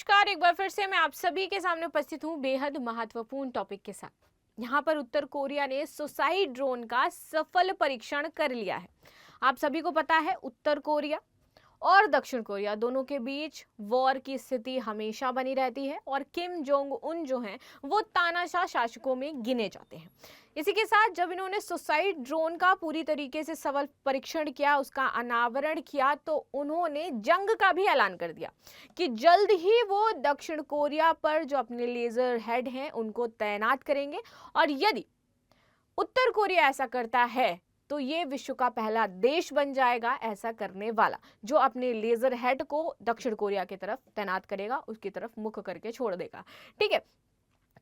नमस्कार, एक बार फिर से मैं आप सभी के सामने उपस्थित हूँ बेहद महत्वपूर्ण टॉपिक के साथ। यहाँ पर उत्तर कोरिया ने सुसाइड ड्रोन का सफल परीक्षण कर लिया है। आप सभी को पता है उत्तर कोरिया और दक्षिण कोरिया दोनों के बीच वॉर की स्थिति हमेशा बनी रहती है और किम जोंग उन जो हैं वो तानाशाह शासकों में गिने जाते हैं। इसी के साथ जब इन्होंने सुसाइड ड्रोन का पूरी तरीके से सफल परीक्षण किया, उसका अनावरण किया, तो उन्होंने जंग का भी ऐलान कर दिया कि जल्द ही वो दक्षिण कोरिया पर जो अपने लेजर हेड हैं उनको तैनात करेंगे और यदि उत्तर कोरिया ऐसा करता है तो ये विश्व का पहला देश बन जाएगा ऐसा करने वाला, जो अपने लेजर हेड को दक्षिण कोरिया की तरफ तैनात करेगा, उसकी तरफ मुख करके छोड़ देगा। ठीक है,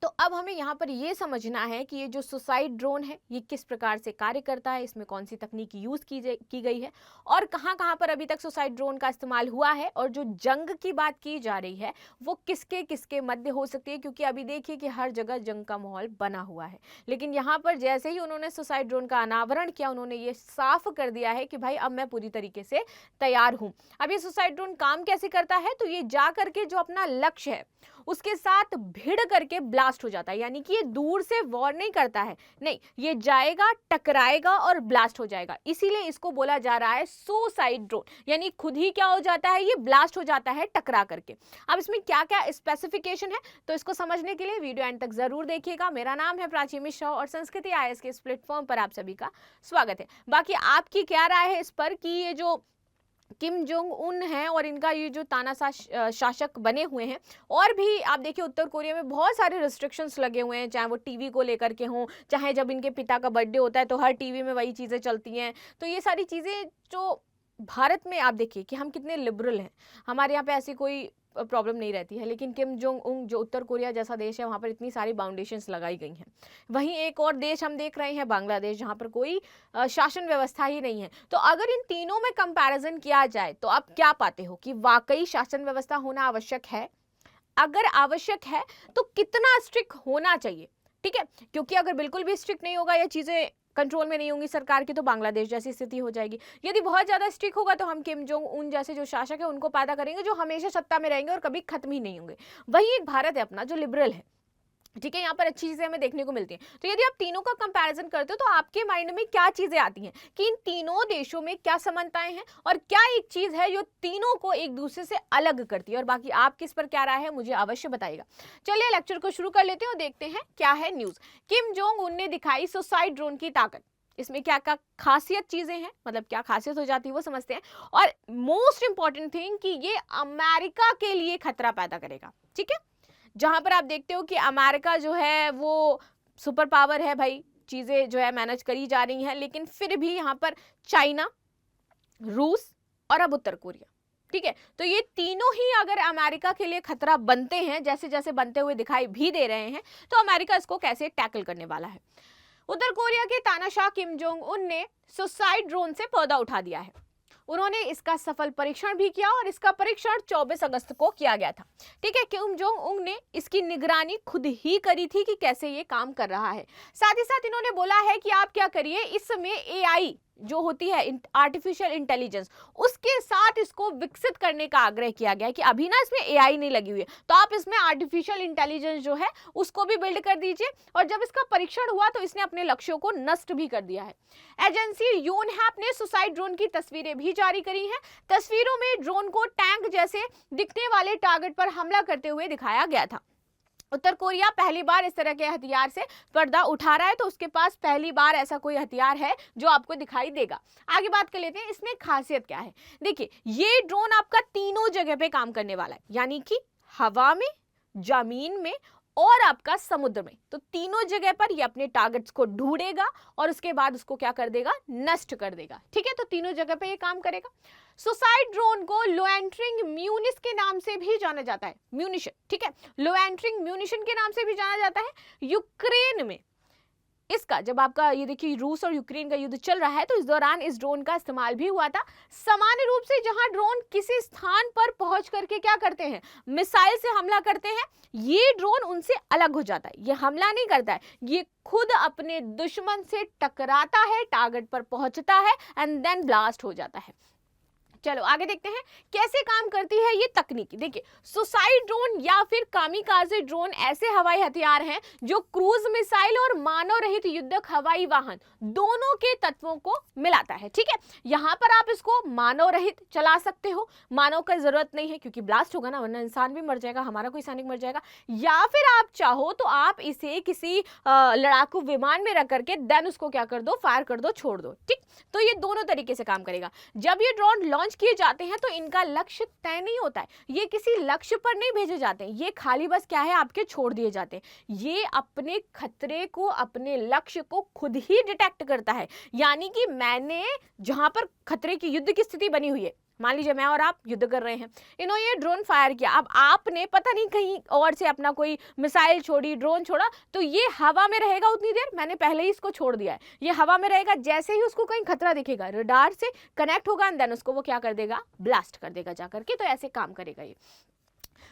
तो अब हमें यहाँ पर यह समझना है कि ये जो सुसाइड ड्रोन है ये किस प्रकार से कार्य करता है, इसमें कौन सी तकनीक यूज की गई है और कहाँ पर अभी तक सुसाइड ड्रोन का इस्तेमाल हुआ है, और जो जंग की बात की जा रही है वो किसके किसके मध्य हो सकती है, क्योंकि अभी देखिए कि हर जगह जंग का माहौल बना हुआ है। लेकिन यहाँ पर जैसे ही उन्होंने सुसाइड ड्रोन का अनावरण किया, उन्होंने ये साफ कर दिया है कि भाई अब मैं पूरी तरीके से तैयार हूँ। अब ये सुसाइड ड्रोन काम कैसे करता है, तो ये जा करके जो अपना लक्ष्य है उसके साथ भिड़ करके ब्लास्ट हो जाता है, यानी कि ये दूर से वॉर नहीं करता है, नहीं, ये जाएगा, टकराएगा और ब्लास्ट हो जाएगा। इसीलिए इसको बोला जा रहा है सुसाइड ड्रोन, यानी खुद ही क्या हो जाता है, ये ब्लास्ट हो जाता है टकरा करके। अब इसमें क्या क्या स्पेसिफिकेशन है तो इसको समझने के लिए वीडियो एंड तक जरूर देखिएगा। मेरा नाम है प्राची मिश्रा और संस्कृति आईएएस के इस प्लेटफॉर्म पर आप सभी का स्वागत है। बाकी आपकी क्या राय है इस पर कि ये जो किम जोंग उन हैं और इनका ये जो तानाशाह शासक बने हुए हैं, और भी आप देखिए उत्तर कोरिया में बहुत सारे रिस्ट्रिक्शंस लगे हुए हैं, चाहे वो टीवी को लेकर के हों, चाहे जब इनके पिता का बर्थडे होता है तो हर टीवी में वही चीज़ें चलती हैं। तो ये सारी चीज़ें जो भारत में आप देखिए कि हम कितने लिबरल हैं, हमारे यहाँ पे ऐसी कोई प्रॉब्लम नहीं रहती है, लेकिन किम जोंग उन जो उत्तर कोरिया जैसा देश है वहाँ पर इतनी सारी बाउंडेशंस लगाई गई हैं। वहीं एक और देश हम देख रहे हैं बांग्लादेश, जहाँ पर कोई शासन व्यवस्था ही नहीं है। तो अगर इन तीनों में कंपैरिजन किया जाए तो आप क्या पाते हो कि वाकई शासन व्यवस्था होना आवश्यक है? अगर आवश्यक है तो कितना स्ट्रिक्ट होना चाहिए? ठीक है, क्योंकि अगर बिल्कुल भी स्ट्रिक्ट नहीं होगा या चीजें कंट्रोल में नहीं होंगी सरकार की, तो बांग्लादेश जैसी स्थिति हो जाएगी। यदि बहुत ज्यादा स्ट्रिक्ट होगा तो हम किम जोंग उन जैसे जो शासक है उनको पैदा करेंगे जो हमेशा सत्ता में रहेंगे और कभी खत्म ही नहीं होंगे। वही एक भारत है अपना जो लिबरल है। ठीक है, यहाँ पर अच्छी चीजें हमें देखने को मिलती हैं। तो यदि आप तीनों का कंपैरिजन करते हो तो आपके माइंड में क्या चीजें आती हैं कि इन तीनों देशों में क्या समानताएं हैं और क्या एक चीज है जो तीनों को एक दूसरे से अलग करती है, और बाकी आप किस पर क्या राय है मुझे अवश्य बताइएगा। चलिए लेक्चर को शुरू कर लेते हैं और देखते हैं क्या है न्यूज। किम जोंग उन ने दिखाई सुसाइड ड्रोन की ताकत। इसमें क्या क्या खासियत चीजें हैं, मतलब क्या खासियत हो जाती है वो समझते हैं, और मोस्ट इंपॉर्टेंट थिंग कि ये अमेरिका के लिए खतरा पैदा करेगा। ठीक है, जहां पर आप देखते हो कि अमेरिका जो है वो सुपर पावर है भाई, चीजें जो है मैनेज करी जा रही हैं, लेकिन फिर भी यहाँ पर चाइना, रूस और अब उत्तर कोरिया, ठीक है, तो ये तीनों ही अगर अमेरिका के लिए खतरा बनते हैं, जैसे जैसे बनते हुए दिखाई भी दे रहे हैं, तो अमेरिका इसको कैसे टैकल करने वाला है। उत्तर कोरिया के तानाशाह किम जोंग उन ने सुसाइड ड्रोन से पर्दा उठा दिया है। उन्होंने इसका सफल परीक्षण भी किया और इसका परीक्षण 24 अगस्त को किया गया था। ठीक है, किम जोंग उन ने इसकी निगरानी खुद ही करी थी कि कैसे ये काम कर रहा है। साथ ही साथ इन्होंने बोला है कि आप क्या करिए, इस समय एआई जो होती है आर्टिफिशियल इंटेलिजेंस, उसके साथ इसको विकसित करने का आग्रह किया गया है कि अभी ना इसमें एआई नहीं लगी हुई है, तो आप इसमें आर्टिफिशियल इंटेलिजेंस जो है उसको भी बिल्ड कर दीजिए। और जब इसका परीक्षण हुआ तो इसने अपने लक्ष्यों को नष्ट भी कर दिया है। एजेंसी यूनहैप ने सुसाइड ड्रोन की तस्वीरें भी जारी करी हैं। तस्वीरों में ड्रोन को टैंक जैसे दिखने वाले टारगेट पर हमला करते हुए दिखाया गया था। उत्तर कोरिया पहली बार इस तरह के हथियार से पर्दा उठा रहा है, तो उसके पास पहली बार ऐसा कोई हथियार है जो आपको दिखाई देगा। आगे बात कर लेते हैं इसमें खासियत क्या है। देखिए, ये ड्रोन आपका तीनों जगह पे काम करने वाला है, यानी कि हवा में, जमीन में और आपका समुद्र में। तो तीनों जगह पर ये अपने टारगेट्स को ढूंढेगा और उसके बाद उसको क्या कर देगा, नष्ट कर देगा। ठीक है, तो तीनों जगह पे ये काम करेगा। सुसाइड ड्रोन को लोएंट्रिंग म्यूनिस के नाम से भी जाना जाता है, म्यूनिशन। ठीक है, लोएंट्रिंग म्यूनिशन के नाम से भी जाना जाता है। यूक्रेन में इसका, जब आपका ये देखिए रूस और यूक्रेन का युद्ध चल रहा है, तो इस दौरान इस ड्रोन का इस्तेमाल भी हुआ था। सामान्य रूप से जहां ड्रोन किसी स्थान पर पहुंच करके क्या करते हैं, मिसाइल से हमला करते हैं, ये ड्रोन उनसे अलग हो जाता है। ये हमला नहीं करता है, ये खुद अपने दुश्मन से टकराता है, टारगेट पर पहुंचता है एंड देन ब्लास्ट हो जाता है। चलो आगे देखते हैं कैसे काम करती है ये तकनीकी। देखिए, सुसाइड ड्रोन या फिर कामिकाजे ड्रोन ऐसे हवाई हथियार हैं जो क्रूज मिसाइल और मानव रहित युद्धक हवाई वाहन दोनों के तत्वों को मिलाता है। ठीक है, यहाँ पर आप इसको मानव रहित चला सकते हो, मानव का जरूरत नहीं है क्योंकि ब्लास्ट होगा ना, वरना इंसान भी मर जाएगा, हमारा कोई सैनिक मर जाएगा। या फिर आप चाहो तो आप इसे किसी लड़ाकू विमान में रख करके देन उसको क्या कर दो, फायर कर दो, छोड़ दो। ठीक, तो ये दोनों तरीके से काम करेगा। जब ये ड्रोन लॉन्च किए जाते हैं तो इनका लक्ष्य तय नहीं होता है, ये किसी लक्ष्य पर नहीं भेजे जाते हैं, ये खाली बस क्या है, आपके छोड़ दिए जाते हैं। ये अपने खतरे को, अपने लक्ष्य को खुद ही डिटेक्ट करता है। यानी कि मैंने जहां पर खतरे की युद्ध की स्थिति बनी हुई है, मान लीजिए मैं और आप युद्ध कर रहे हैं, इन्होंने ये ड्रोन फायर किया, अब आपने पता नहीं कहीं और से अपना कोई मिसाइल छोड़ी, ड्रोन छोड़ा, तो ये हवा में रहेगा उतनी देर, मैंने पहले ही इसको छोड़ दिया है, ये हवा में रहेगा। जैसे ही उसको कहीं खतरा दिखेगा, रडार से कनेक्ट होगा एंड देन उसको वो क्या कर देगा, ब्लास्ट कर देगा जाकर के। तो ऐसे काम करेगा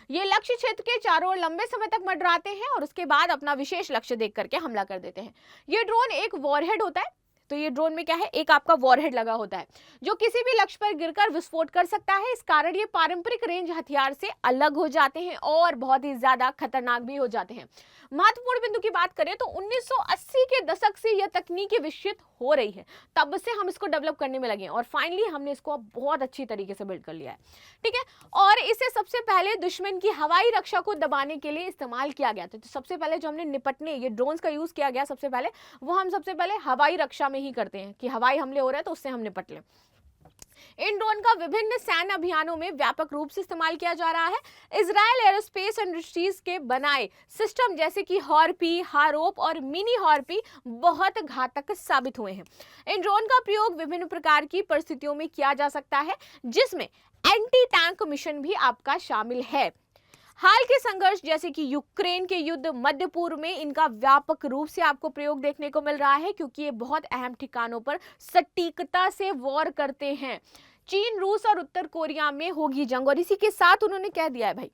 ये लक्ष्य क्षेत्र के चारों ओर लंबे समय तक मंडराते हैं और उसके बाद अपना विशेष लक्ष्य देख करके हमला कर देते हैं। ये ड्रोन एक वॉरहेड होता है, तो ये ड्रोन में क्या है, एक आपका वॉरहेड लगा होता है जो किसी भी लक्ष्य पर गिरकर विस्फोट कर सकता है। इस कारण ये पारंपरिक रेंज हथियार से अलग हो जाते हैं और बहुत ही ज्यादा खतरनाक भी हो जाते हैं। महत्वपूर्ण बिंदु की बात करें तो 1980 के दशक से यह तकनीक विकसित हो रही है, तब से हम इसको डेवलप करने में लगे हैं और फाइनली हमने इसको बहुत अच्छी तरीके से बिल्ड कर लिया है। ठीक है, और इसे सबसे पहले दुश्मन की हवाई रक्षा को दबाने के लिए इस्तेमाल किया गया था। तो सबसे पहले जो हमने निपटने ये ड्रोन्स का यूज किया गया, सबसे पहले वो हम सबसे पहले हवाई रक्षा में ही करते हैं कि हवाई हमले हो रहे हैं तो उससे हम निपट लें। इन ड्रोन का विभिन्न सैन्य अभियानों में व्यापक रूप से इस्तेमाल किया जा रहा है। इजराइल एरोस्पेस इंडस्ट्रीज के बनाए सिस्टम जैसे कि हॉर्पी, हारोप और मिनी हॉर्पी बहुत घातक साबित हुए हैं। इन ड्रोन का प्रयोग विभिन्न प्रकार की परिस्थितियों में किया जा सकता है, जिसमें एंटी टैंक मिशन भी आपका शामिल है। हाल के संघर्ष जैसे कि यूक्रेन के युद्ध, मध्य पूर्व में इनका व्यापक रूप से आपको प्रयोग देखने को मिल रहा है क्योंकि ये बहुत अहम ठिकानों पर सटीकता से वॉर करते हैं। चीन, रूस और उत्तर कोरिया में होगी जंग और इसी के साथ उन्होंने कह दिया है भाई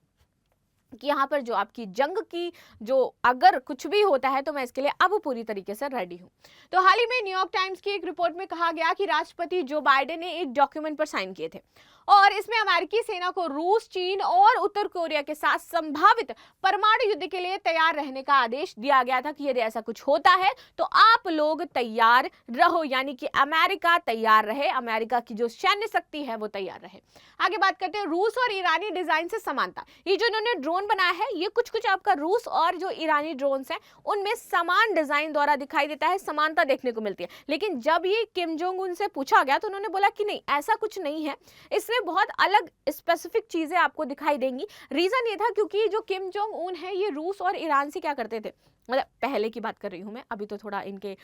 कि यहाँ पर जो आपकी जंग की जो अगर कुछ भी होता है तो मैं इसके लिए अब पूरी तरीके से रेडी हूँ। तो हाल ही में न्यूयॉर्क टाइम्स की एक रिपोर्ट में कहा गया कि राष्ट्रपति जो बाइडेन ने एक डॉक्यूमेंट पर साइन किए थे और इसमें अमेरिकी सेना को रूस, चीन और उत्तर कोरिया के साथ संभावित परमाणु युद्ध के लिए तैयार रहने का आदेश दिया गया था कि यदि ऐसा कुछ होता है तो आप लोग तैयार रहो, यानी कि अमेरिका तैयार रहे, अमेरिका की जो सैन्य शक्ति है वो तैयार रहे। आगे बात करते हैं रूस और ईरानी डिजाइन से समानता। ये जो इन्होंने ड्रोन बनाया है ये कुछ आपका रूस और जो ईरानी ड्रोन्स हैं उनमें समान डिजाइन द्वारा दिखाई देता है, समानता देखने को मिलती है। लेकिन जब ये किम जोंग उन से पूछा गया तो उन्होंने बोला कि नहीं, ऐसा कुछ नहीं है, इसमें बहुत अलग स्पेसिफिक चीजें आपको दिखाई देंगी। रीजन ये था क्योंकि जो किम जोंग उन है ये रूस और ईरान से क्या करते थे, मतलब पहले की बात कर रही हूं मैं, अभी तो थोड़ा इनके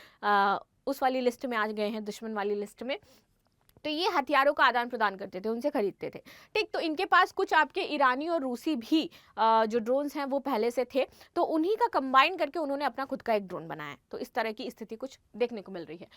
उस वाली लिस्ट में आ गए हैं, दुश्मन वाली लिस्ट में। तो ये हथियारों का आदान प्रदान करते थे, उनसे खरीदते थे। ठीक, तो इनके पास कुछ आपके ईरानी और रूसी भी जो ड्रोन्स हैं वो पहले से थे, तो उन्हीं का कंबाइन करके उन्होंने अपना खुद का एक ड्रोन बनाया। तो इस तरह की स्थिति कुछ देखने को मिल रही है।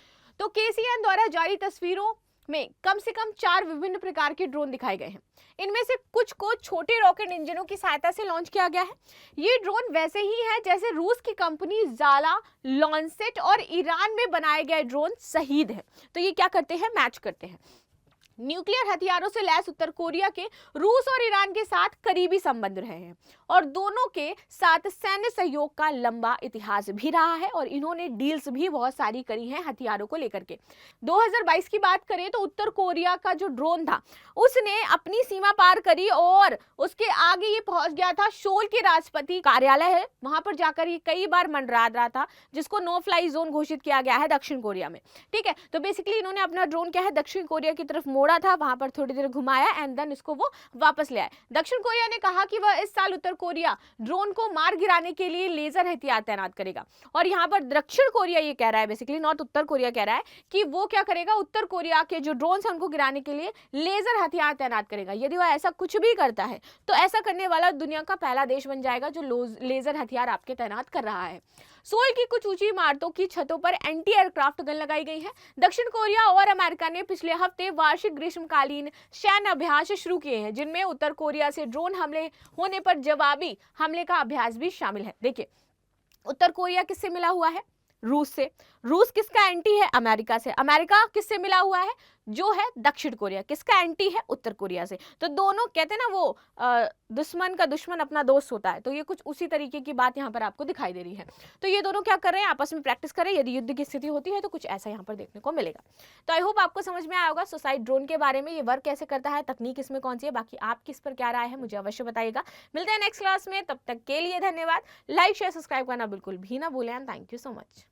तो केसीएन द्वारा जारी तस्वीरों में कम से कम 4 विभिन्न प्रकार के ड्रोन दिखाए गए हैं। इनमें से कुछ को छोटे रॉकेट इंजनों की सहायता से लॉन्च किया गया है। ये ड्रोन वैसे ही है जैसे रूस की कंपनी जाला, लॉन्सेट और ईरान में बनाए गए ड्रोन शहीद है। तो ये क्या करते हैं, मैच करते हैं। न्यूक्लियर हथियारों से लैस उत्तर कोरिया के रूस और ईरान के साथ करीबी संबंध रहे हैं और दोनों के साथ सैन्य सहयोग का लंबा इतिहास भी रहा है और इन्होंने डील्स भी बहुत सारी करी हैं हथियारों को लेकर के। 2022 की बात करें तो उत्तर कोरिया का जो ड्रोन था उसने अपनी सीमा पार करी और उसके आगे ये पहुंच गया था शोल के राष्ट्रपति कार्यालय है, वहां पर जाकर ये कई बार मंडरा रहा था, जिसको नो फ्लाई जोन घोषित किया गया है दक्षिण कोरिया में। ठीक है, तो बेसिकली इन्होंने अपना ड्रोन क्या है दक्षिण कोरिया की तरफ मोड़ा था, वहां पर थोड़ी देर घुमाया एंड देन इसको वो वापस ले आए। दक्षिण कोरिया ने कहा कि वह इस साल उत्तर कोरिया ड्रोन को मार गिराने के लिए लेजर हथियार तैनात करेगा और यहाँ पर दक्षिण कोरिया ये कह रहा है, बेसिकली नॉट उत्तर कोरिया कह रहा है कि वो क्या करेगा, उत्तर कोरिया के जो ड्रोन है उनको गिराने के लिए लेजर हथियार तैनात करेगा। यदि वह ऐसा कुछ भी करता है तो ऐसा करने वाला दुनिया का पहला देश बन जाएगा जो लेजर हथियार आपके तैनात कर रहा है। सोल की कुछ ऊंची इमारतों की छतों पर एंटी एयरक्राफ्ट गन लगाई गई है। दक्षिण कोरिया और अमेरिका ने पिछले हफ्ते वार्षिक ग्रीष्मकालीन सैन्य अभ्यास शुरू किए हैं, जिनमें उत्तर कोरिया से ड्रोन हमले होने पर जवाबी हमले का अभ्यास भी शामिल है। देखिए, उत्तर कोरिया किससे मिला हुआ है, रूस से। रूस किसका एंटी है? अमेरिका से। अमेरिका किससे मिला हुआ है? जो है दक्षिण कोरिया। किसका एंटी है? उत्तर कोरिया से। तो दोनों कहते हैं ना वो दुश्मन का दुश्मन अपना दोस्त होता है, तो ये कुछ उसी तरीके की बात यहाँ पर आपको दिखाई दे रही है। तो ये दोनों क्या कर रहे हैं? आपस में प्रैक्टिस कर रहे हैं। यदि युद्ध की स्थिति होती है तो कुछ ऐसा यहाँ पर देखने को मिलेगा। तो आई होप आपको समझ में आया होगा सुसाइड ड्रोन के बारे में, ये वर्क कैसे करता है, तकनीक इसमें कौन सी है। बाकी आपकी इस पर क्या राय है मुझे अवश्य बताइएगा। मिलते हैं नेक्स्ट क्लास में, तब तक के लिए धन्यवाद। लाइक शेयर सब्सक्राइब करना बिल्कुल भी ना भूलें। Thank you so much.